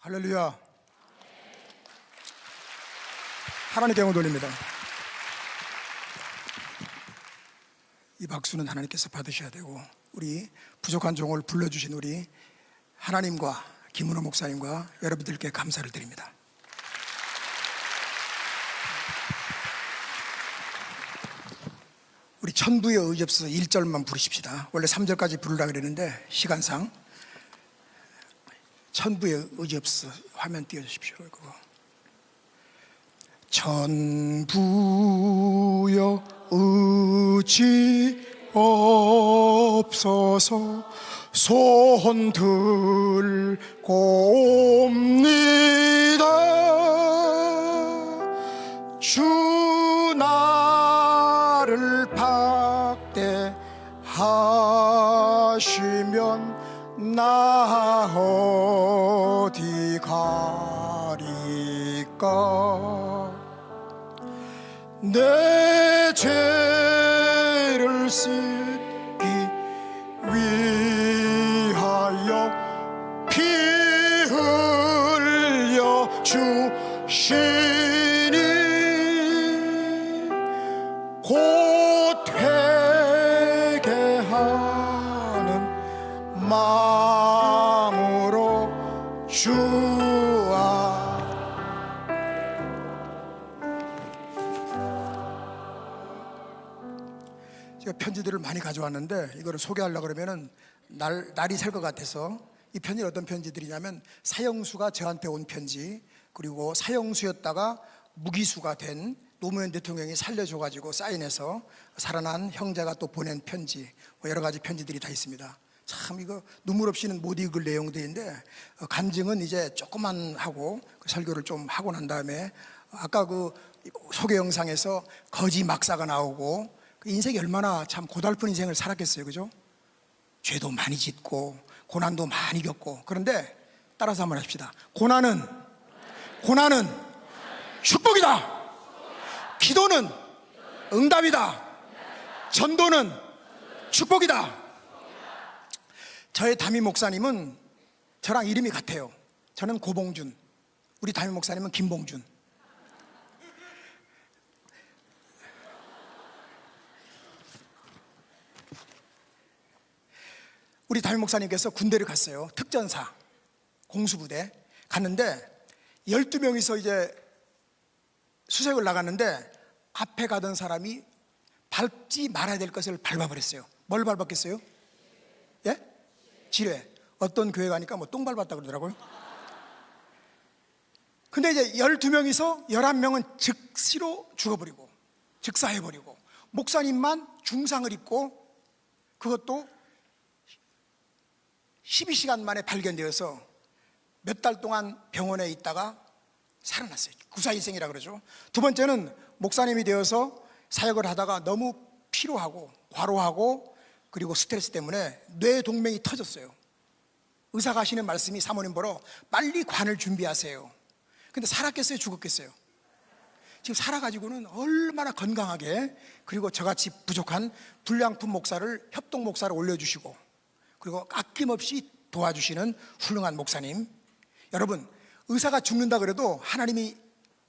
할렐루야. 하나님께 영광 돌립니다. 이 박수는 하나님께서 받으셔야 되고, 우리 부족한 종을 불러주신 우리 하나님과 김은호 목사님과 여러분들께 감사를 드립니다. 우리 천부의 의지 없어서 1절만 부르십시다. 원래 3절까지 부르려고 그랬는데 시간상 천부의 의지 없어서 화면 띄워주십시오. 그거. 천부여 의지 없어서 손 들고 옵니다. 주 나를 박대하시면 나 어디 가리까. 내 죄를 씻기 위하여 피 흘려 주시니 곧 회개하는 마음으로 주와. 제가 편지들을 많이 가져왔는데 이거를 소개하려고 그러면은 날이 셀 것 같아서, 이 편지는 어떤 편지들이냐면 사형수가 저한테 온 편지, 그리고 사형수였다가 무기수가 된 노무현 대통령이 살려줘가지고 사인해서 살아난 형제가 또 보낸 편지, 여러 가지 편지들이 다 있습니다. 참 이거 눈물 없이는 못 읽을 내용들인데, 간증은 이제 조금만 하고 설교를 좀 하고 난 다음에, 아까 그 소개 영상에서 거지 막사가 나오고, 인생이 얼마나 참 고달픈 인생을 살았겠어요, 그죠? 죄도 많이 짓고 고난도 많이 겪고. 그런데 따라서 한번 합시다. 고난은 축복이다. 기도는 응답이다. 전도는 축복이다. 저의 담임 목사님은 저랑 이름이 같아요. 저는 고봉준, 우리 담임 목사님은 김봉준. 우리 담임 목사님께서 군대를 갔어요. 특전사 공수부대 갔는데 12명이서 이제 수색을 나갔는데, 앞에 가던 사람이 밟지 말아야 될 것을 밟아버렸어요. 뭘 밟았겠어요? 예? 지뢰. 어떤 교회 가니까 뭐 똥 밟았다 그러더라고요. 근데 이제 12명이서 11명은 즉시로 죽어버리고 즉사해버리고, 목사님만 중상을 입고, 그것도 12시간 만에 발견되어서 몇 달 동안 병원에 있다가 살아났어요. 구사일생이라 그러죠. 두 번째는 목사님이 되어서 사역을 하다가 너무 피로하고 과로하고 그리고 스트레스 때문에 뇌 동맥이 터졌어요. 의사가 하시는 말씀이 사모님 보러 빨리 관을 준비하세요. 근데 살았겠어요, 죽었겠어요? 지금 살아가지고는 얼마나 건강하게, 그리고 저같이 부족한 불량품 목사를, 협동 목사를 올려주시고, 그리고 아낌없이 도와주시는 훌륭한 목사님. 여러분, 의사가 죽는다 그래도 하나님이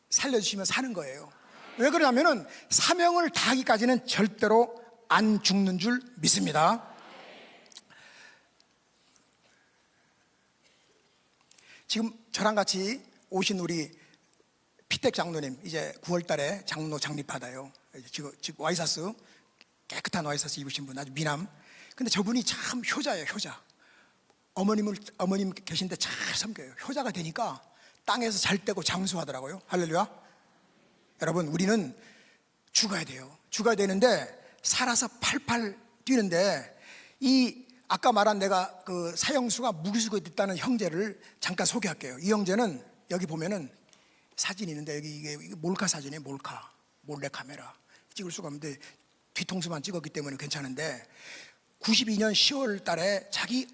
살려주시면 사는 거예요. 왜 그러냐면은 사명을 다하기까지는 절대로 안 죽는 줄 믿습니다. 지금 저랑 같이 오신 우리 피택 장로님, 이제 9월 달에 장로 장립하다요. 지금 와이사스, 깨끗한 와이사스 입으신 분, 아주 미남. 근데 저분이 참 효자예요, 효자. 어머님 계신데 잘 섬겨요. 효자가 되니까 땅에서 잘 떼고 장수하더라고요. 할렐루야. 여러분, 우리는 죽어야 돼요. 죽어야 되는데 살아서 팔팔 뛰는데, 이 아까 말한 내가 그 사형수가 무기수가 됐다는 형제를 잠깐 소개할게요. 이 형제는 여기 보면은 사진이 있는데, 여기 이게 몰카 사진이에요. 몰래 카메라 찍을 수가 없는데 뒤통수만 찍었기 때문에 괜찮은데, 92년 10월 달에 자기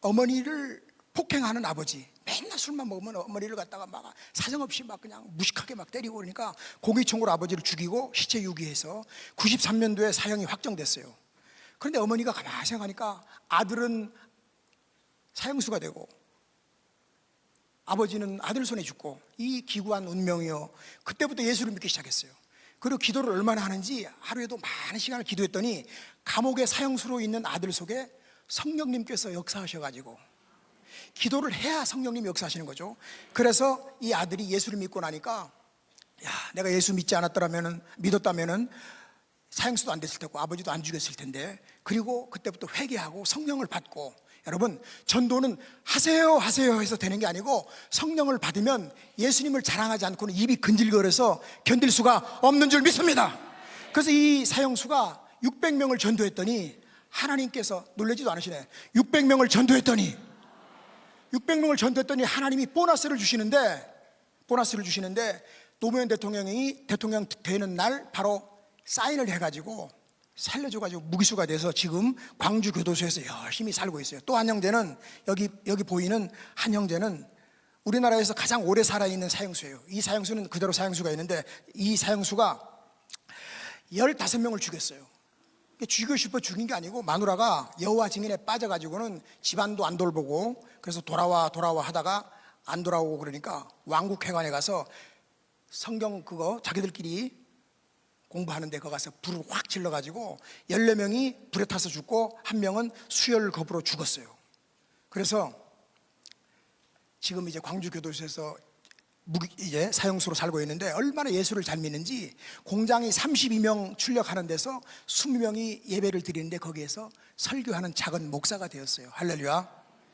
어머니를 폭행하는 아버지, 맨날 술만 먹으면 어머니를 갖다가 막 사정없이 막 그냥 무식하게 막 때리고, 그러니까 공기총으로 아버지를 죽이고 시체 유기해서 93년도에 사형이 확정됐어요. 그런데 어머니가 가만히 생각하니까 아들은 사형수가 되고 아버지는 아들 손에 죽고 이 기구한 운명이요. 그때부터 예수를 믿기 시작했어요. 그리고 기도를 얼마나 하는지 하루에도 많은 시간을 기도했더니 감옥의 사형수로 있는 아들 속에 성령님께서 역사하셔가지고, 기도를 해야 성령님이 역사하시는 거죠. 그래서 이 아들이 예수를 믿고 나니까, 야, 내가 예수 믿었다면은 사형수도 안 됐을 테고 아버지도 안 죽였을 텐데. 그리고 그때부터 회개하고 성령을 받고. 여러분, 전도는 하세요 해서 되는 게 아니고, 성령을 받으면 예수님을 자랑하지 않고는 입이 근질거려서 견딜 수가 없는 줄 믿습니다. 그래서 이 사형수가 600명을 전도했더니 하나님께서, 놀라지도 않으시네, 600명을 전도했더니 하나님이 보너스를 주시는데 노무현 대통령이 대통령 되는 날 바로 사인을 해가지고 살려줘가지고 무기수가 돼서 지금 광주 교도소에서 열심히 살고 있어요. 또 한 형제는 여기 보이는 한 형제는 우리나라에서 가장 오래 살아있는 사형수예요. 이 사형수는 그대로 사형수가 있는데, 이 사형수가 15명을 죽였어요. 죽이고 싶어 죽인 게 아니고, 마누라가 여호와 증인에 빠져가지고는 집안도 안 돌보고, 그래서 돌아와 하다가 안 돌아오고, 그러니까 왕국회관에 가서 성경 그거 자기들끼리 공부하는데 거기 가서 불을 확 질러가지고 14명이 불에 타서 죽고 1명은 수혈겁으로 죽었어요. 그래서 지금 이제 광주교도소에서 이제 사형수로 살고 있는데, 얼마나 예수를 잘 믿는지 공장이 32명 출력하는 데서 20명이 예배를 드리는데 거기에서 설교하는 작은 목사가 되었어요. 할렐루야.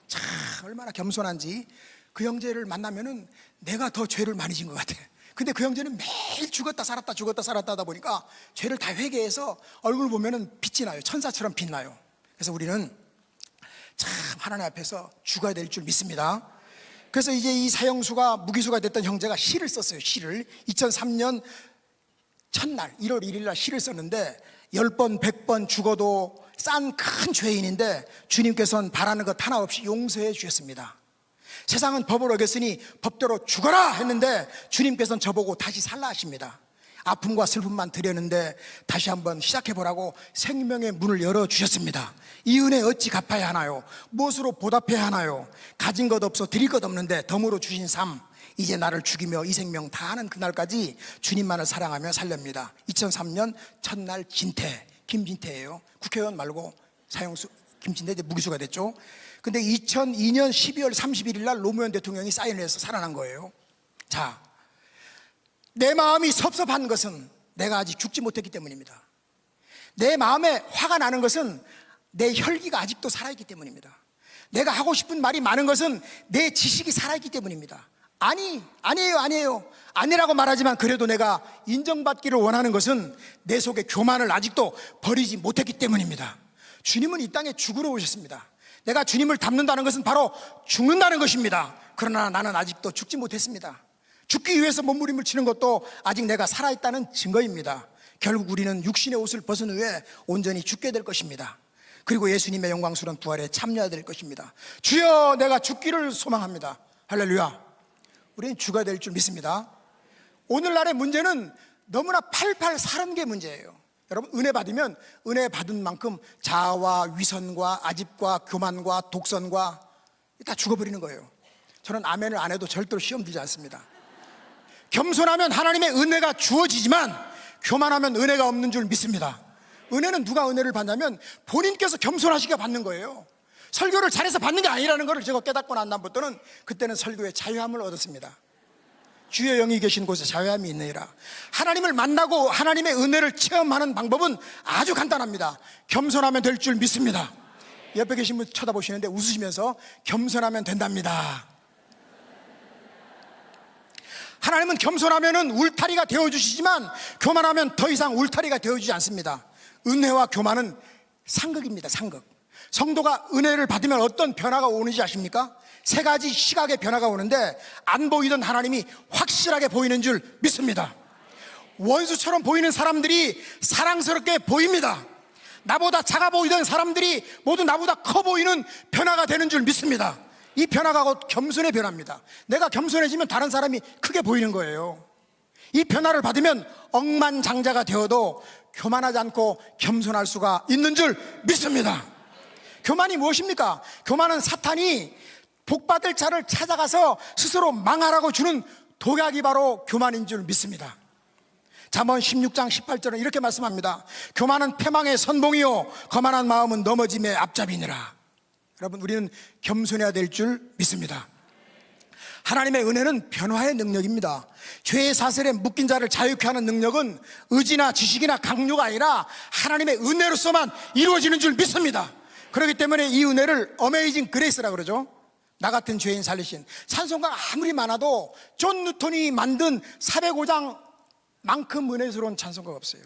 참 얼마나 겸손한지. 그 형제를 만나면은 내가 더 죄를 많이 진 것 같아. 근데 그 형제는 매일 죽었다 살았다 하다 보니까 죄를 다 회개해서 얼굴 보면은 빛이 나요. 천사처럼 빛나요. 그래서 우리는 참 하나님 앞에서 죽어야 될 줄 믿습니다. 그래서 이제 이 사형수가 무기수가 됐던 형제가 시를 썼어요. 시를 2003년 첫날 1월 1일 날 시를 썼는데, 10번 100번 죽어도 싼 큰 죄인인데 주님께서는 바라는 것 하나 없이 용서해 주셨습니다. 세상은 법을 어겼으니 법대로 죽어라 했는데 주님께서는 저보고 다시 살라 하십니다. 아픔과 슬픔만 드렸는데 다시 한번 시작해보라고 생명의 문을 열어주셨습니다. 이 은혜 어찌 갚아야 하나요? 무엇으로 보답해야 하나요? 가진 것 없어 드릴 것 없는데 덤으로 주신 삶, 이제 나를 죽이며 이 생명 다하는 그날까지 주님만을 사랑하며 살렵니다. 2003년 첫날 진퇴, 김진태예요. 국회의원 말고 사형수 김진태, 이제 무기수가 됐죠. 근데 2002년 12월 31일 날 노무현 대통령이 사인을 해서 살아난 거예요. 자, 내 마음이 섭섭한 것은 내가 아직 죽지 못했기 때문입니다. 내 마음에 화가 나는 것은 내 혈기가 아직도 살아있기 때문입니다. 내가 하고 싶은 말이 많은 것은 내 지식이 살아있기 때문입니다. 아니에요. 아니라고 말하지만 그래도 내가 인정받기를 원하는 것은 내 속의 교만을 아직도 버리지 못했기 때문입니다. 주님은 이 땅에 죽으러 오셨습니다. 내가 주님을 닮는다는 것은 바로 죽는다는 것입니다. 그러나 나는 아직도 죽지 못했습니다. 죽기 위해서 몸부림을 치는 것도 아직 내가 살아있다는 증거입니다. 결국 우리는 육신의 옷을 벗은 후에 온전히 죽게 될 것입니다. 그리고 예수님의 영광스러운 부활에 참여해야 될 것입니다. 주여, 내가 죽기를 소망합니다. 할렐루야. 우리는 죽어야 될 줄 믿습니다. 오늘날의 문제는 너무나 팔팔 사는 게 문제예요. 여러분, 은혜 받으면 은혜 받은 만큼 자아와 위선과 아집과 교만과 독선과 다 죽어버리는 거예요. 저는 아멘을 안 해도 절대로 시험 들지 않습니다. 겸손하면 하나님의 은혜가 주어지지만 교만하면 은혜가 없는 줄 믿습니다. 은혜는 누가 은혜를 받냐면 본인께서 겸손하시게 받는 거예요. 설교를 잘해서 받는 게 아니라는 것을 제가 깨닫고 난 다음부터는 그때는 설교에 자유함을 얻었습니다. 주의 영이 계신 곳에 자유함이 있느니라. 하나님을 만나고 하나님의 은혜를 체험하는 방법은 아주 간단합니다. 겸손하면 될 줄 믿습니다. 옆에 계신 분 쳐다보시는데 웃으시면서 겸손하면 된답니다. 하나님은 겸손하면 울타리가 되어주시지만 교만하면 더 이상 울타리가 되어주지 않습니다. 은혜와 교만은 상극입니다. 상극. 성도가 은혜를 받으면 어떤 변화가 오는지 아십니까? 세 가지 시각의 변화가 오는데, 안 보이던 하나님이 확실하게 보이는 줄 믿습니다. 원수처럼 보이는 사람들이 사랑스럽게 보입니다. 나보다 작아 보이던 사람들이 모두 나보다 커 보이는 변화가 되는 줄 믿습니다. 이 변화가 곧 겸손의 변화입니다. 내가 겸손해지면 다른 사람이 크게 보이는 거예요. 이 변화를 받으면 억만장자가 되어도 교만하지 않고 겸손할 수가 있는 줄 믿습니다. 교만이 무엇입니까? 교만은 사탄이 복받을 자를 찾아가서 스스로 망하라고 주는 독약이 바로 교만인 줄 믿습니다. 잠언 16장 18절은 이렇게 말씀합니다. 교만은 패망의 선봉이요 거만한 마음은 넘어짐의 앞잡이니라. 여러분, 우리는 겸손해야 될 줄 믿습니다. 하나님의 은혜는 변화의 능력입니다. 죄의 사슬에 묶인 자를 자유케 하는 능력은 의지나 지식이나 강요가 아니라 하나님의 은혜로서만 이루어지는 줄 믿습니다. 그렇기 때문에 이 은혜를 어메이징 그레이스라고 그러죠. 나 같은 죄인 살리신. 찬송가 아무리 많아도 존 뉴턴이 만든 405장만큼 은혜스러운 찬송가가 없어요.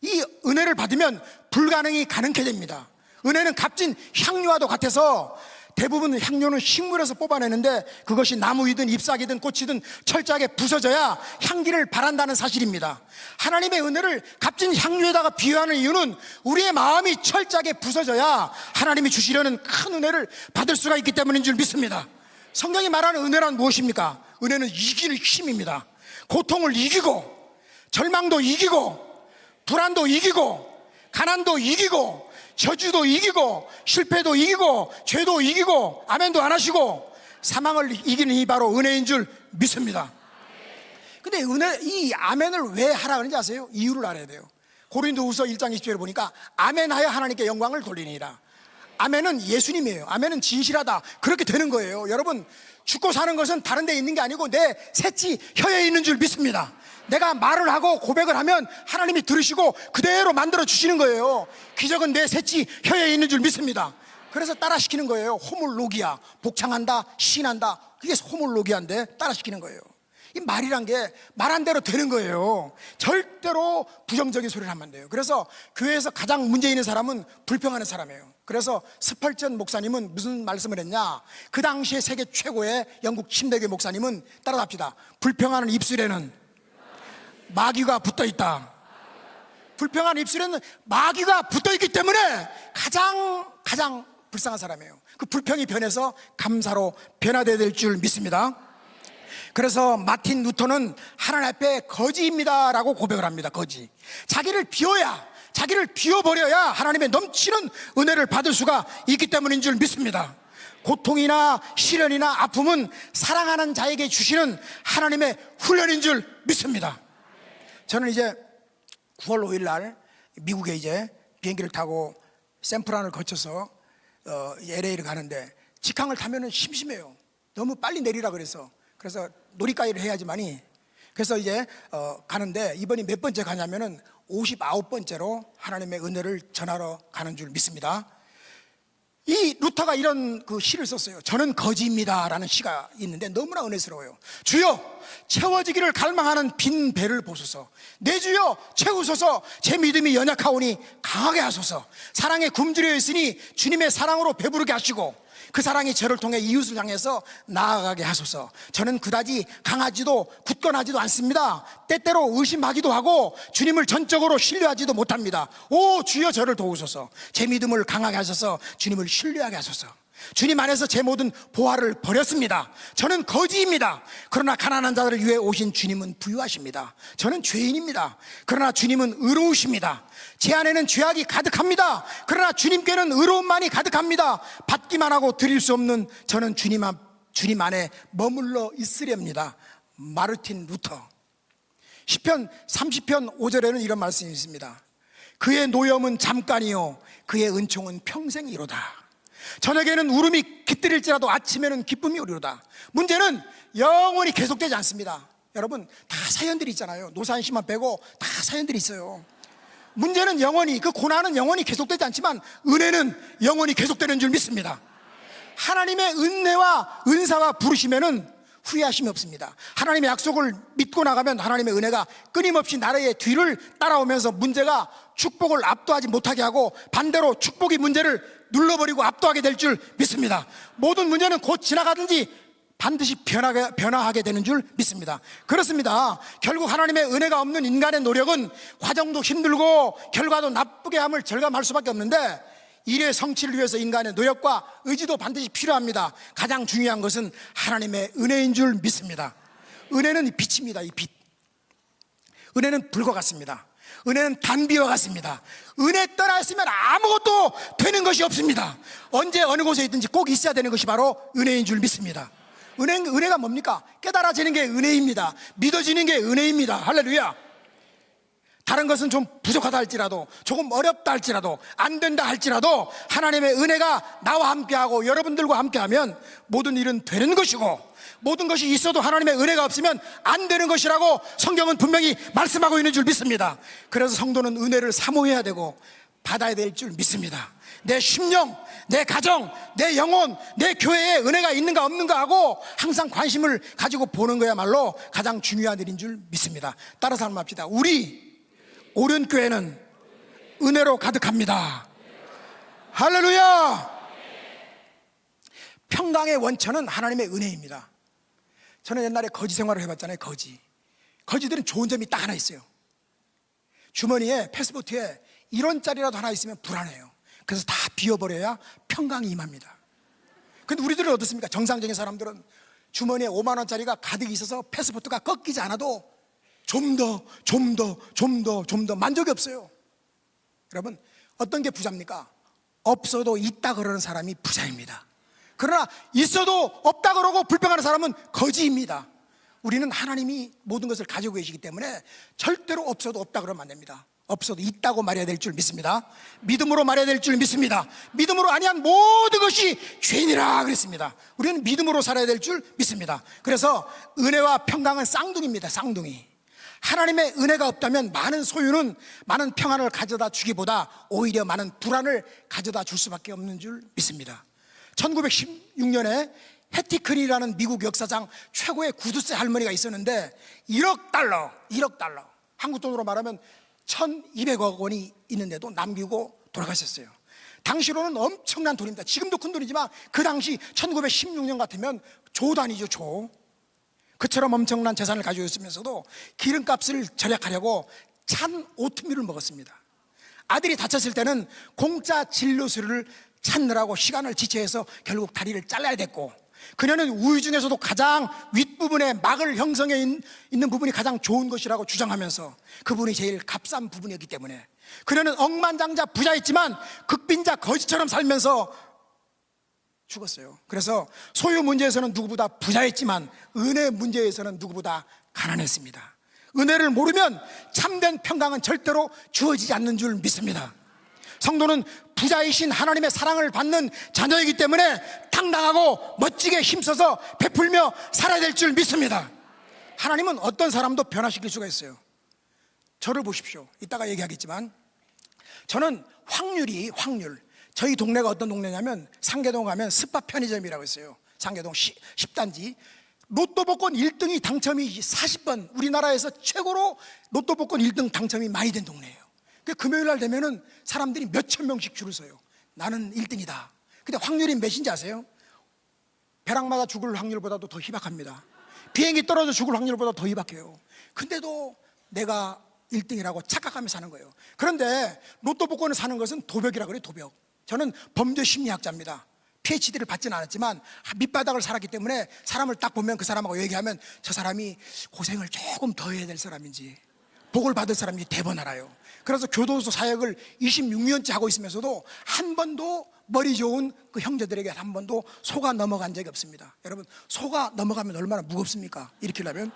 이 은혜를 받으면 불가능이 가능케 됩니다. 은혜는 값진 향료와도 같아서 대부분 향료는 식물에서 뽑아내는데 그것이 나무이든 잎사귀든 꽃이든 철저하게 부서져야 향기를 발한다는 사실입니다. 하나님의 은혜를 값진 향료에다가 비유하는 이유는 우리의 마음이 철저하게 부서져야 하나님이 주시려는 큰 은혜를 받을 수가 있기 때문인 줄 믿습니다. 성경이 말하는 은혜란 무엇입니까? 은혜는 이기는 힘입니다. 고통을 이기고, 절망도 이기고, 불안도 이기고, 가난도 이기고, 저주도 이기고, 실패도 이기고, 죄도 이기고, 아멘도 안 하시고, 사망을 이기는 이 바로 은혜인 줄 믿습니다. 근데 이 아멘을 왜 하라 그런지 아세요? 이유를 알아야 돼요. 고린도후서 1장 20절에 보니까 아멘하여 하나님께 영광을 돌리니라. 아멘은 예수님이에요. 아멘은 진실하다. 그렇게 되는 거예요. 여러분, 죽고 사는 것은 다른 데 있는 게 아니고 내 셋이 혀에 있는 줄 믿습니다. 내가 말을 하고 고백을 하면 하나님이 들으시고 그대로 만들어 주시는 거예요. 기적은 내 셋이 혀에 있는 줄 믿습니다. 그래서 따라시키는 거예요. 호물로기야. 복창한다, 시인한다. 그게 호물로기야인데 따라시키는 거예요. 이 말이란 게 말한 대로 되는 거예요. 절대로 부정적인 소리를 하면 안 돼요. 그래서 교회에서 가장 문제 있는 사람은 불평하는 사람이에요. 그래서 스펄전 목사님은 무슨 말씀을 했냐? 그 당시에 세계 최고의 영국 침례교 목사님은 따라합시다. 불평하는 입술에는 마귀가 붙어 있다. 불평한 입술에는 마귀가 붙어 있기 때문에 가장 불쌍한 사람이에요. 그 불평이 변해서 감사로 변화되어야 될 줄 믿습니다. 그래서 마틴 루터는 하나님 앞에 거지입니다 라고 고백을 합니다. 거지. 자기를 비워버려야 하나님의 넘치는 은혜를 받을 수가 있기 때문인 줄 믿습니다. 고통이나 시련이나 아픔은 사랑하는 자에게 주시는 하나님의 훈련인 줄 믿습니다. 저는 이제 9월 5일 날 미국에 이제 비행기를 타고 샌프란을 거쳐서 LA를 가는데 직항을 타면은 심심해요. 너무 빨리 내리라 그래서 놀이가이를 해야지만이. 그래서 이제 가는데 이번이 몇 번째 가냐면은 59번째로 하나님의 은혜를 전하러 가는 줄 믿습니다. 이 루터가 이런 그 시를 썼어요. 저는 거지입니다 라는 시가 있는데 너무나 은혜스러워요. 주여 채워지기를 갈망하는 빈 배를 보소서. 내 주여 채우소서. 제 믿음이 연약하오니 강하게 하소서. 사랑에 굶주려 있으니 주님의 사랑으로 배부르게 하시고 그 사랑이 저를 통해 이웃을 향해서 나아가게 하소서. 저는 그다지 강하지도 굳건하지도 않습니다. 때때로 의심하기도 하고 주님을 전적으로 신뢰하지도 못합니다. 오 주여 저를 도우소서. 제 믿음을 강하게 하셔서 주님을 신뢰하게 하소서. 주님 안에서 제 모든 보화를 버렸습니다. 저는 거지입니다. 그러나 가난한 자들을 위해 오신 주님은 부유하십니다. 저는 죄인입니다. 그러나 주님은 의로우십니다. 제 안에는 죄악이 가득합니다. 그러나 주님께는 의로움만이 가득합니다. 받기만 하고 드릴 수 없는 저는 주님 안에 머물러 있으렵니다. 마르틴 루터. 시편 30편 5절에는 이런 말씀이 있습니다. 그의 노염은 잠깐이요 그의 은총은 평생이로다. 저녁에는 울음이 깃들일지라도 아침에는 기쁨이 오리로다. 문제는 영원히 계속되지 않습니다. 여러분 다 사연들이 있잖아요. 노사연 씨만 빼고 다 사연들이 있어요. 문제는 영원히, 그 고난은 영원히 계속되지 않지만 은혜는 영원히 계속되는 줄 믿습니다. 하나님의 은혜와 은사와 부르시면은 후회하심이 없습니다. 하나님의 약속을 믿고 나가면 하나님의 은혜가 끊임없이 나라의 뒤를 따라오면서 문제가 축복을 압도하지 못하게 하고 반대로 축복이 문제를 눌러버리고 압도하게 될 줄 믿습니다. 모든 문제는 곧 지나가든지 반드시 변화하게 되는 줄 믿습니다. 그렇습니다. 결국 하나님의 은혜가 없는 인간의 노력은 과정도 힘들고 결과도 나쁘게 함을 절감할 수밖에 없는데 일의 성취를 위해서 인간의 노력과 의지도 반드시 필요합니다. 가장 중요한 것은 하나님의 은혜인 줄 믿습니다. 은혜는 빛입니다. 이 빛. 은혜는 불과 같습니다. 은혜는 단비와 같습니다. 은혜 떠나 있으면 아무것도 되는 것이 없습니다. 언제 어느 곳에 있든지 꼭 있어야 되는 것이 바로 은혜인 줄 믿습니다. 은혜가 뭡니까? 깨달아지는 게 은혜입니다. 믿어지는 게 은혜입니다. 할렐루야. 다른 것은 좀 부족하다 할지라도, 조금 어렵다 할지라도, 안 된다 할지라도 하나님의 은혜가 나와 함께하고 여러분들과 함께하면 모든 일은 되는 것이고, 모든 것이 있어도 하나님의 은혜가 없으면 안 되는 것이라고 성경은 분명히 말씀하고 있는 줄 믿습니다. 그래서 성도는 은혜를 사모해야 되고 받아야 될 줄 믿습니다. 내 심령, 내 가정, 내 영혼, 내 교회에 은혜가 있는가 없는가 하고 항상 관심을 가지고 보는 거야말로 가장 중요한 일인 줄 믿습니다. 따라서 한번 합시다. 우리 오륜교회는 은혜로 가득합니다. 할렐루야. 평강의 원천은 하나님의 은혜입니다. 저는 옛날에 거지 생활을 해봤잖아요. 거지들은 좋은 점이 딱 하나 있어요. 주머니에 패스포트에 1원짜리라도 하나 있으면 불안해요. 그래서 다 비워버려야 평강이 임합니다. 근데 우리들은 어떻습니까? 정상적인 사람들은 주머니에 5만원짜리가 가득 있어서 패스포트가 꺾이지 않아도 좀 더 만족이 없어요. 여러분, 어떤 게 부자입니까? 없어도 있다 그러는 사람이 부자입니다. 그러나 있어도 없다 그러고 불평하는 사람은 거지입니다. 우리는 하나님이 모든 것을 가지고 계시기 때문에 절대로 없어도 없다 그러면 안 됩니다. 없어도 있다고 말해야 될 줄 믿습니다. 믿음으로 말해야 될 줄 믿습니다. 믿음으로 아니한 모든 것이 죄인이라 그랬습니다. 우리는 믿음으로 살아야 될 줄 믿습니다. 그래서 은혜와 평강은 쌍둥이입니다. 쌍둥이. 하나님의 은혜가 없다면 많은 소유는, 많은 평안을 가져다 주기보다 오히려 많은 불안을 가져다 줄 수밖에 없는 줄 믿습니다. 1916년에 해티클이라는 미국 역사상 최고의 구두쇠 할머니가 있었는데 1억 달러, 한국 돈으로 말하면 1200억 원이 있는데도 남기고 돌아가셨어요. 당시로는 엄청난 돈입니다. 지금도 큰 돈이지만 그 당시 1916년 같으면 조 단위죠, 조. 그처럼 엄청난 재산을 가지고 있으면서도 기름값을 절약하려고 찬 오트밀을 먹었습니다. 아들이 다쳤을 때는 공짜 진료소를 찾느라고 시간을 지체해서 결국 다리를 잘라야 됐고, 그녀는 우유 중에서도 가장 윗부분에 막을 형성해 있는 부분이 가장 좋은 것이라고 주장하면서 그 부분이 제일 값싼 부분이었기 때문에 그녀는 억만장자 부자였지만 극빈자 거지처럼 살면서 죽었어요. 그래서 소유 문제에서는 누구보다 부자였지만 은혜 문제에서는 누구보다 가난했습니다. 은혜를 모르면 참된 평강은 절대로 주어지지 않는 줄 믿습니다. 성도는 부자이신 하나님의 사랑을 받는 자녀이기 때문에 당당하고 멋지게 힘써서 베풀며 살아야 될 줄 믿습니다. 하나님은 어떤 사람도 변화시킬 수가 있어요. 저를 보십시오. 이따가 얘기하겠지만 저는 확률, 저희 동네가 어떤 동네냐면 상계동 가면 스파 편의점이라고 있어요. 상계동 10단지. 로또 복권 1등이 당첨이 40번, 우리나라에서 최고로 로또 복권 1등 당첨이 많이 된 동네예요. 금요일 날 되면은 사람들이 몇천 명씩 줄을 서요. 나는 1등이다. 근데 확률이 몇인지 아세요? 벼락마다 죽을 확률보다도 더 희박합니다. 비행기 떨어져 죽을 확률보다 더 희박해요. 근데도 내가 1등이라고 착각하며 사는 거예요. 그런데 로또 복권을 사는 것은 도벽이라고 그래요. 도벽. 저는 범죄 심리학자입니다. PhD를 받지는 않았지만 밑바닥을 살았기 때문에 사람을 딱 보면 그 사람하고 얘기하면 저 사람이 고생을 조금 더 해야 될 사람인지 복을 받을 사람인지 대번 알아요. 그래서 교도소 사역을 26년째 하고 있으면서도 한 번도 머리 좋은 그 형제들에게 한 번도 속아 넘어간 적이 없습니다. 여러분, 속아 넘어가면 얼마나 무겁습니까? 일으키려면.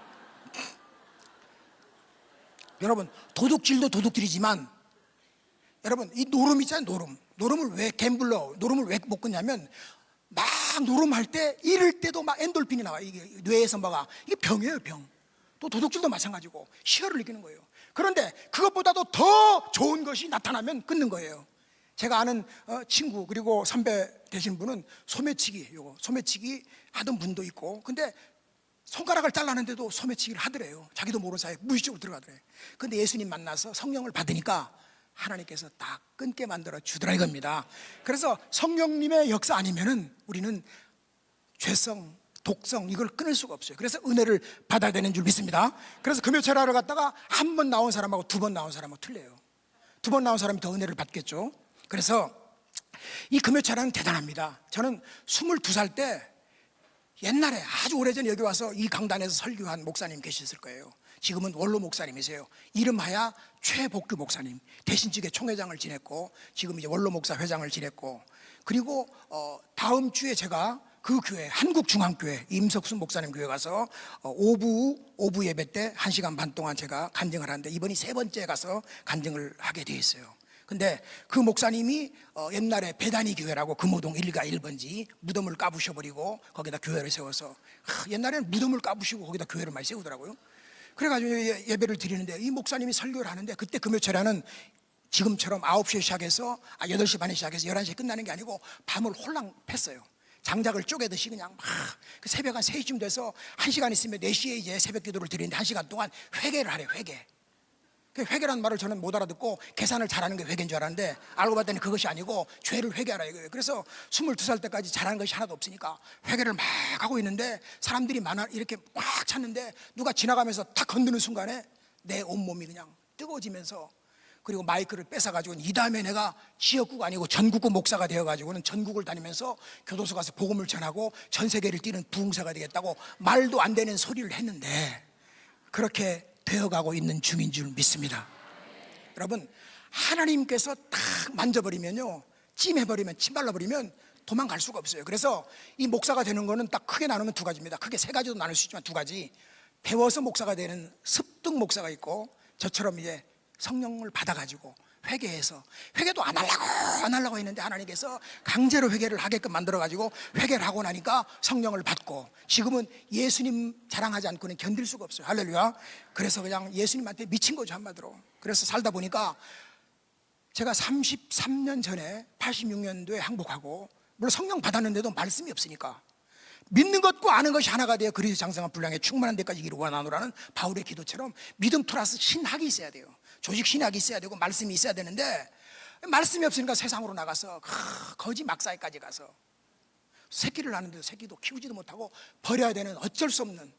여러분, 도둑질도 도둑질이지만 여러분, 이 노름 있잖아요. 노름을 왜 노름을 왜 못 끊냐면 막 노름할 때 이럴 때도 막 엔돌핀이 나와요. 이게 뇌에서 뭐가, 이게 병이에요, 병. 또 도둑질도 마찬가지고 희열을 느끼는 거예요. 그런데 그것보다도 더 좋은 것이 나타나면 끊는 거예요. 제가 아는 친구 그리고 선배 되신 분은 소매치기 하던 분도 있고, 근데 손가락을 잘라는데도 소매치기를 하더래요. 자기도 모르는 사이에 무의식적으로 들어가더래요. 근데 예수님 만나서 성령을 받으니까 하나님께서 다 끊게 만들어 주더라 이겁니다. 그래서 성령님의 역사 아니면은 우리는 죄성, 독성 이걸 끊을 수가 없어요. 그래서 은혜를 받아야 되는 줄 믿습니다. 그래서 금요철야를 갔다가 한 번 나온 사람하고 두 번 나온 사람하고 틀려요. 두 번 나온 사람이 더 은혜를 받겠죠. 그래서 이 금요철야는 대단합니다. 저는 22살 때 옛날에 아주 오래전에 여기 와서 이 강단에서 설교한 목사님 계셨을 거예요. 지금은 원로 목사님이세요. 이름하야 최복규 목사님. 대신직의 총회장을 지냈고 지금 이제 원로 목사 회장을 지냈고, 그리고 다음 주에 제가 그 교회 한국중앙교회 임석순 목사님 교회 가서 오부 예배 때 1시간 반 동안 제가 간증을 하는데 이번이 3번째 가서 간증을 하게 돼 있어요. 근데 그 목사님이 옛날에 배단위 교회라고 금호동 1가 1번지 무덤을 까부셔버리고 거기다 교회를 세워서, 옛날에는 무덤을 까부시고 거기다 교회를 많이 세우더라고요. 그래가지고 예배를 드리는데 이 목사님이 설교를 하는데, 그때 금요철에는 지금처럼 9시에 시작해서 8시 반에 시작해서 11시에 끝나는 게 아니고 밤을 홀랑 팼어요. 장작을 쪼개듯이 그냥 막 새벽 한 3시쯤 돼서 1시간 있으면 4시에 이제 새벽 기도를 드리는데 1시간 동안 회개를 하래요. 회개라는 말을 저는 못 알아듣고 계산을 잘하는 게 회개인 줄 알았는데 알고 봤더니 그것이 아니고 죄를 회개하라 이거예요. 그래서 22살 때까지 잘하는 것이 하나도 없으니까 회개를 막 하고 있는데 사람들이 많아 이렇게 꽉 찼는데 누가 지나가면서 탁 건드는 순간에 내 온몸이 그냥 뜨거워지면서, 그리고 마이크를 뺏어가지고 이 다음에 내가 지역국 아니고 전국구 목사가 되어가지고는 전국을 다니면서 교도소 가서 복음을 전하고 전 세계를 뛰는 부흥사가 되겠다고 말도 안 되는 소리를 했는데 그렇게 되어가고 있는 중인 줄 믿습니다. 여러분, 하나님께서 딱 만져버리면요, 찜해버리면, 침발라버리면 도망갈 수가 없어요. 그래서 이 목사가 되는 거는 딱 크게 나누면 2가지입니다. 크게 3가지도 나눌 수 있지만 2가지. 배워서 목사가 되는 습득 목사가 있고, 저처럼 이제 성령을 받아가지고 회개해서, 회개도 안 하려고 했는데 하나님께서 강제로 회개를 하게끔 만들어가지고 회개를 하고 나니까 성령을 받고, 지금은 예수님 자랑하지 않고는 견딜 수가 없어요. 할렐루야. 그래서 그냥 예수님한테 미친 거죠, 한마디로. 그래서 살다 보니까 제가 33년 전에 86년도에 항복하고, 물론 성령 받았는데도 말씀이 없으니까 믿는 것과 아는 것이 하나가 되어 그리스도 장성한 분량에 충만한 데까지 이루어 나누라는 바울의 기도처럼 믿음 플러스 신학이 있어야 돼요. 조직 신학이 있어야 되고 말씀이 있어야 되는데 말씀이 없으니까 세상으로 나가서 거지 막사에까지 가서 새끼를 낳는데도 새끼도 키우지도 못하고 버려야 되는 어쩔 수 없는.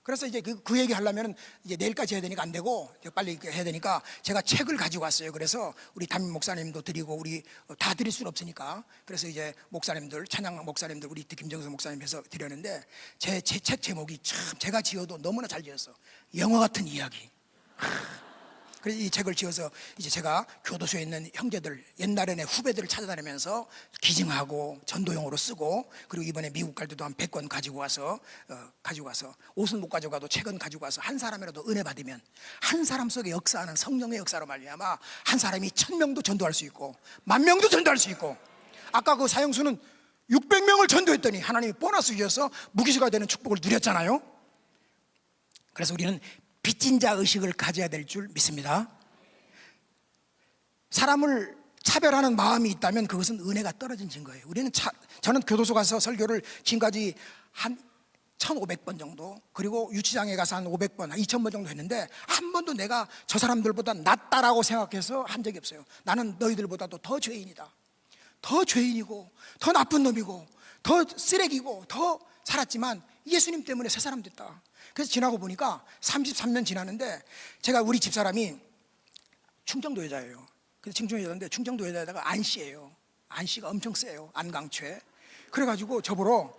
그래서 이제 그 얘기 하려면 이제 내일까지 해야 되니까 안 되고 빨리 해야 되니까 제가 책을 가지고 왔어요. 그래서 우리 담임 목사님도 드리고 우리 다 드릴 수는 없으니까, 그래서 이제 목사님들, 찬양 목사님들, 우리 김정수 목사님 해서 드렸는데 제 책 제목이 참 제가 지어도 너무나 잘 지었어. 영화 같은 이야기. 그래서 이 책을 지어서 이제 제가 교도소에 있는 형제들, 옛날에 내 후배들을 찾아다니면서 기증하고 전도용으로 쓰고, 그리고 이번에 미국 갈 때도 한 100권 가지고 와서 옷은 못 가져가도 책은 가지고 와서 한 사람이라도 은혜 받으면, 한 사람 속에 역사하는 성령의 역사로 말미암아 한 사람이 1000명도 전도할 수 있고 10,000명도 전도할 수 있고, 아까 그 사형수는 600명을 전도했더니 하나님이 보너스 주셔서 무기수가 되는 축복을 누렸잖아요. 그래서 우리는 빚진 자 의식을 가져야 될 줄 믿습니다. 사람을 차별하는 마음이 있다면 그것은 은혜가 떨어진 증거예요. 저는 교도소 가서 설교를 지금까지 한 1,500번 정도, 그리고 유치장에 가서 한 500번, 한 2,000번 정도 했는데 한 번도 내가 저 사람들보다 낫다라고 생각해서 한 적이 없어요. 나는 너희들보다도 더 죄인이다, 더 죄인이고 더 나쁜 놈이고 더 쓰레기고 더 살았지만 예수님 때문에 새 사람 됐다. 그래서 지나고 보니까 33년 지났는데, 제가 우리 집사람이 충청도 여자예요. 그래서 충청도 여자인데 충청도 여자에다가 안씨예요. 안씨가 엄청 세요. 안강최. 그래가지고 저보러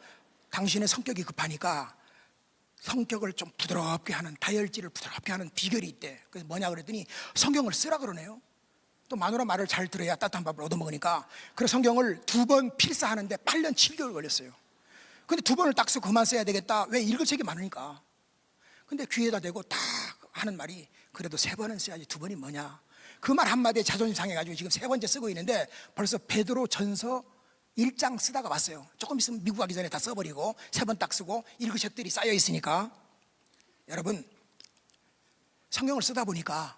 당신의 성격이 급하니까 성격을 좀 부드럽게 하는, 다혈질을 부드럽게 하는 비결이 있대. 그래서 뭐냐 그랬더니 성경을 쓰라 그러네요. 또 마누라 말을 잘 들어야 따뜻한 밥을 얻어먹으니까. 그래서 성경을 2번 필사하는데 8년 7개월 걸렸어요. 근데 2번을 딱 쓰고 그만 써야 되겠다. 왜? 읽을 책이 많으니까. 근데 귀에다 대고 딱 하는 말이, 그래도 3번은 써야지 2번이 뭐냐. 그 말 한마디에 자존심 상해가지고 지금 3번째 쓰고 있는데 벌써 베드로 전서 1장 쓰다가 왔어요. 조금 있으면 미국 가기 전에 다 써버리고 3번 딱 쓰고 읽을 책들이 쌓여 있으니까. 여러분, 성경을 쓰다 보니까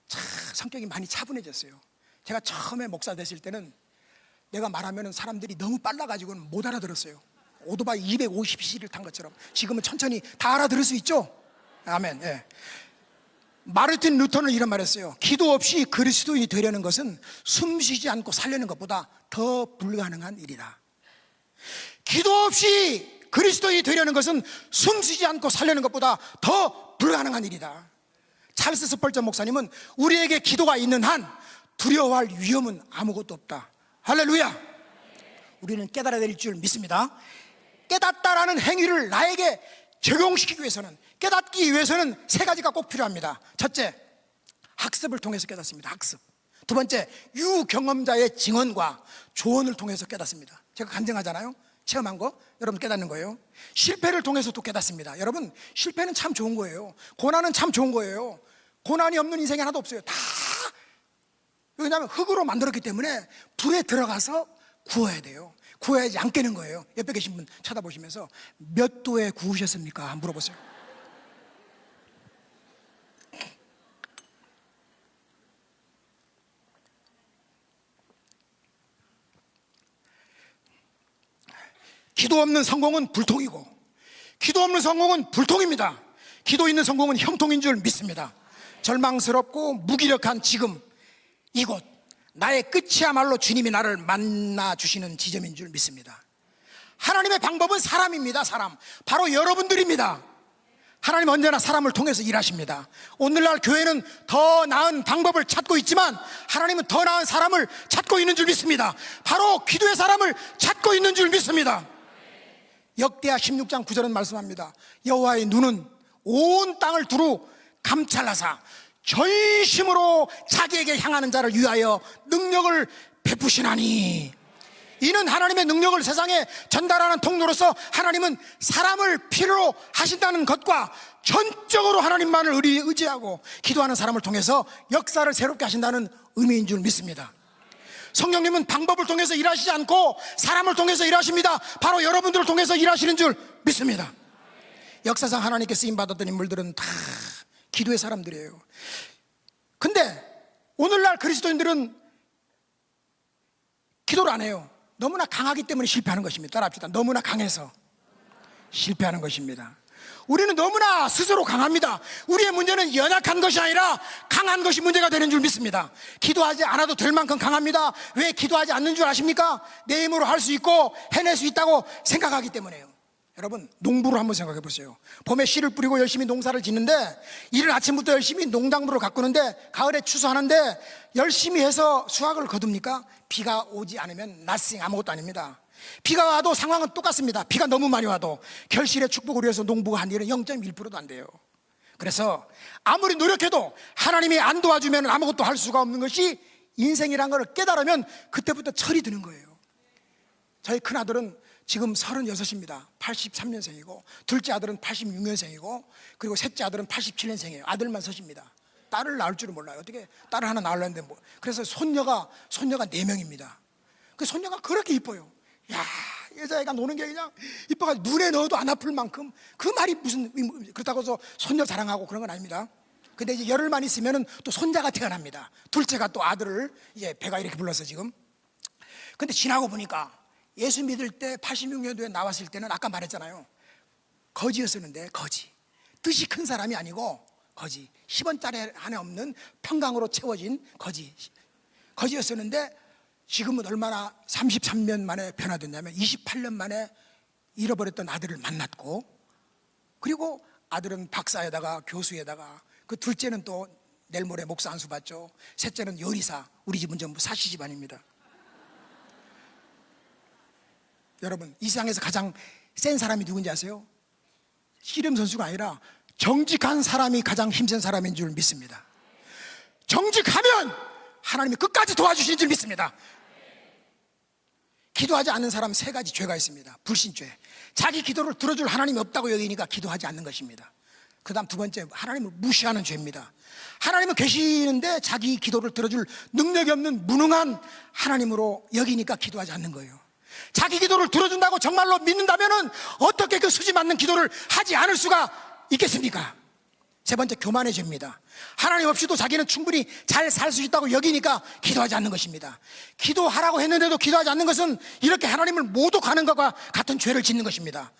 참 성격이 많이 차분해졌어요. 제가 처음에 목사 됐을 때는 내가 말하면 사람들이 너무 빨라가지고는 못 알아들었어요. 오토바이 250cc를 탄 것처럼. 지금은 천천히 다 알아들을 수 있죠? 아멘. 예. 마르틴 루터는 이런 말했어요. 기도 없이 그리스도인이 되려는 것은 숨쉬지 않고 살려는 것보다 더 불가능한 일이다. 기도 없이 그리스도인이 되려는 것은 숨쉬지 않고 살려는 것보다 더 불가능한 일이다. 찰스 스펄전 목사님은 우리에게 기도가 있는 한 두려워할 위험은 아무것도 없다. 할렐루야. 우리는 깨달아야 될 줄 믿습니다. 깨닫다라는 행위를 나에게 적용시키기 위해서는, 깨닫기 위해서는 세 가지가 꼭 필요합니다. 첫째, 학습을 통해서 깨닫습니다. 학습. 두 번째, 유경험자의 증언과 조언을 통해서 깨닫습니다. 제가 간증하잖아요. 체험한 거 여러분 깨닫는 거예요. 실패를 통해서 또 깨닫습니다. 여러분, 실패는 참 좋은 거예요. 고난은 참 좋은 거예요. 고난이 없는 인생이 하나도 없어요. 다, 왜냐하면 흙으로 만들었기 때문에 불에 들어가서 구워야 돼요. 구워야지 안 깨는 거예요. 옆에 계신 분 쳐다보시면서 몇 도에 구우셨습니까? 물어보세요. 기도 없는 성공은 불통이고, 기도 없는 성공은 불통입니다. 기도 있는 성공은 형통인 줄 믿습니다. 절망스럽고 무기력한 지금 이곳, 나의 끝이야말로 주님이 나를 만나 주시는 지점인 줄 믿습니다. 하나님의 방법은 사람입니다. 사람, 바로 여러분들입니다. 하나님 언제나 사람을 통해서 일하십니다. 오늘날 교회는 더 나은 방법을 찾고 있지만 하나님은 더 나은 사람을 찾고 있는 줄 믿습니다. 바로 기도의 사람을 찾고 있는 줄 믿습니다. 역대하 16장 9절은 말씀합니다. 여호와의 눈은 온 땅을 두루 감찰하사 전심으로 자기에게 향하는 자를 위하여 능력을 베푸시나니, 이는 하나님의 능력을 세상에 전달하는 통로로서 하나님은 사람을 필요로 하신다는 것과 전적으로 하나님만을 의지하고 기도하는 사람을 통해서 역사를 새롭게 하신다는 의미인 줄 믿습니다. 성령님은 방법을 통해서 일하시지 않고 사람을 통해서 일하십니다. 바로 여러분들을 통해서 일하시는 줄 믿습니다. 역사상 하나님께 쓰임받았던 인물들은 다 기도의 사람들이에요. 근데 오늘날 그리스도인들은 기도를 안 해요. 너무나 강하기 때문에 실패하는 것입니다. 따라합시다. 너무나 강해서 실패하는 것입니다. 우리는 너무나 스스로 강합니다. 우리의 문제는 연약한 것이 아니라 강한 것이 문제가 되는 줄 믿습니다. 기도하지 않아도 될 만큼 강합니다. 왜 기도하지 않는 줄 아십니까? 내 힘으로 할 수 있고 해낼 수 있다고 생각하기 때문에요. 여러분, 농부를 한번 생각해 보세요. 봄에 씨를 뿌리고 열심히 농사를 짓는데, 이른 아침부터 열심히 농작물을 가꾸는데, 가을에 추수하는데 열심히 해서 수확을 거둡니까? 비가 오지 않으면 nothing, 아무것도 아닙니다. 비가 와도 상황은 똑같습니다. 비가 너무 많이 와도 결실의 축복을 위해서 농부가 한 일은 0.1%도 안 돼요. 그래서 아무리 노력해도 하나님이 안 도와주면 아무것도 할 수가 없는 것이 인생이란 걸 깨달으면 그때부터 철이 드는 거예요. 저희 큰아들은 지금 36입니다. 83년생이고 둘째 아들은 86년생이고 그리고 셋째 아들은 87년생이에요. 아들만 셋입니다. 딸을 낳을 줄은 몰라요. 어떻게 딸을 하나 낳으려는데 뭐. 그래서 손녀가 4명입니다. 그 손녀가 그렇게 이뻐요. 야, 여자애가 노는 게 그냥 이뻐가지고 눈에 넣어도 안 아플 만큼. 그 말이 무슨, 그렇다고 해서 손녀 자랑하고 그런 건 아닙니다. 근데 이제 열흘만 있으면은 또 손자가 태어납니다. 둘째가 또 아들을 이제 배가 이렇게 불러서 지금. 근데 지나고 보니까 예수 믿을 때 86년도에 나왔을 때는 아까 말했잖아요. 거지였었는데, 거지. 뜻이 큰 사람이 아니고 거지. 10원짜리 하나 없는 평강으로 채워진 거지. 거지였었는데 지금은 얼마나 33년 만에 변화됐냐면 28년 만에 잃어버렸던 아들을 만났고, 그리고 아들은 박사에다가 교수에다가, 그 둘째는 또 내일 모레 목사 안수 받죠. 셋째는 요리사. 우리 집은 전부 사시 집안입니다. 여러분, 이 세상에서 가장 센 사람이 누군지 아세요? 씨름 선수가 아니라 정직한 사람이 가장 힘센 사람인 줄 믿습니다. 정직하면 하나님이 끝까지 도와주시는 줄 믿습니다. 기도하지 않는 사람 3가지 죄가 있습니다. 불신죄. 자기 기도를 들어줄 하나님이 없다고 여기니까 기도하지 않는 것입니다. 그 다음 2번째, 하나님을 무시하는 죄입니다. 하나님은 계시는데 자기 기도를 들어줄 능력이 없는 무능한 하나님으로 여기니까 기도하지 않는 거예요. 자기 기도를 들어준다고 정말로 믿는다면 어떻게 그 수지 맞는 기도를 하지 않을 수가 있겠습니까? 3번째, 교만의 죄입니다. 하나님 없이도 자기는 충분히 잘 살 수 있다고 여기니까 기도하지 않는 것입니다. 기도하라고 했는데도 기도하지 않는 것은 이렇게 하나님을 모독하는 것과 같은 죄를 짓는 것입니다.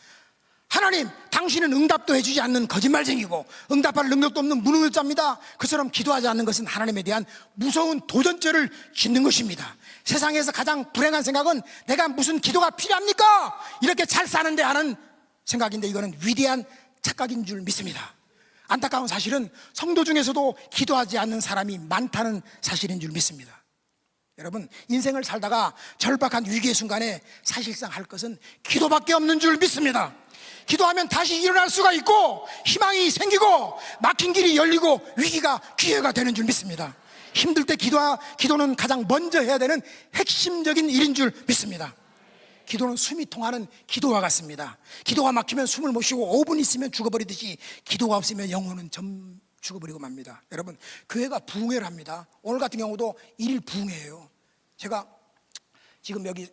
하나님, 당신은 응답도 해주지 않는 거짓말쟁이고 응답할 능력도 없는 무능자입니다. 그처럼 기도하지 않는 것은 하나님에 대한 무서운 도전죄를 짓는 것입니다. 세상에서 가장 불행한 생각은 내가 무슨 기도가 필요합니까? 이렇게 잘 사는데 하는 생각인데, 이거는 위대한 착각인 줄 믿습니다. 안타까운 사실은 성도 중에서도 기도하지 않는 사람이 많다는 사실인 줄 믿습니다. 여러분, 인생을 살다가 절박한 위기의 순간에 사실상 할 것은 기도밖에 없는 줄 믿습니다. 기도하면 다시 일어날 수가 있고 희망이 생기고 막힌 길이 열리고 위기가 기회가 되는 줄 믿습니다. 힘들 때 기도는 가장 먼저 해야 되는 핵심적인 일인 줄 믿습니다. 기도는 숨이 통하는 기도와 같습니다. 기도가 막히면 숨을 못 쉬고 5분 있으면 죽어버리듯이 기도가 없으면 영혼은 죽어버리고 맙니다. 여러분, 교회가 부흥회를 합니다. 오늘 같은 경우도 1일 부흥회예요. 제가 지금 여기